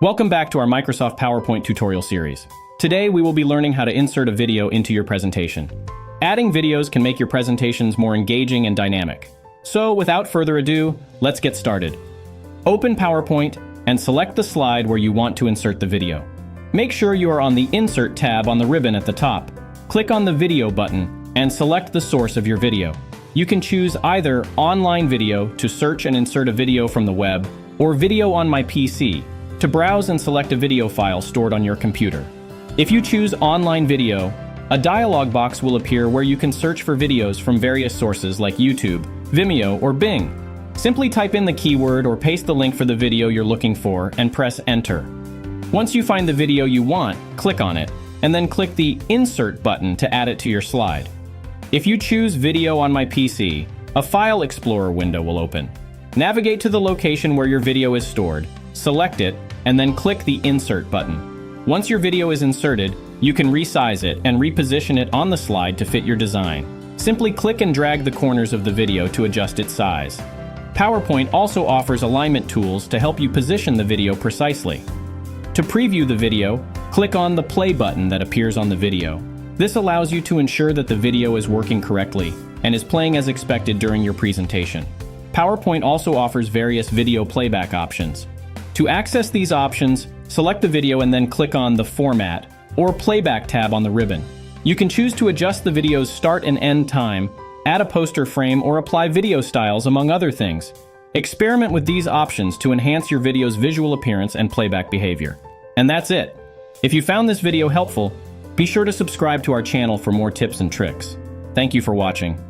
Welcome back to our Microsoft PowerPoint tutorial series. Today we will be learning how to insert a video into your presentation. Adding videos can make your presentations more engaging and dynamic. So without further ado, let's get started. Open PowerPoint and select the slide where you want to insert the video. Make sure you are on the Insert tab on the ribbon at the top. Click on the Video button and select the source of your video. You can choose either Online Video to search and insert a video from the web, or Video on my PC to browse and select a video file stored on your computer. If you choose Online Video, a dialog box will appear where you can search for videos from various sources like YouTube, Vimeo, or Bing. Simply type in the keyword or paste the link for the video you're looking for and press Enter. Once you find the video you want, click on it, and then click the Insert button to add it to your slide. If you choose Video on my PC, a File Explorer window will open. Navigate to the location where your video is stored, select it, and then click the Insert button. Once your video is inserted, you can resize it and reposition it on the slide to fit your design. Simply click and drag the corners of the video to adjust its size. PowerPoint also offers alignment tools to help you position the video precisely. To preview the video, click on the Play button that appears on the video. This allows you to ensure that the video is working correctly and is playing as expected during your presentation. PowerPoint also offers various video playback options. To access these options, select the video and then click on the Format or Playback tab on the ribbon. You can choose to adjust the video's start and end time, add a poster frame, or apply video styles, among other things. Experiment with these options to enhance your video's visual appearance and playback behavior. And that's it. If you found this video helpful, be sure to subscribe to our channel for more tips and tricks. Thank you for watching.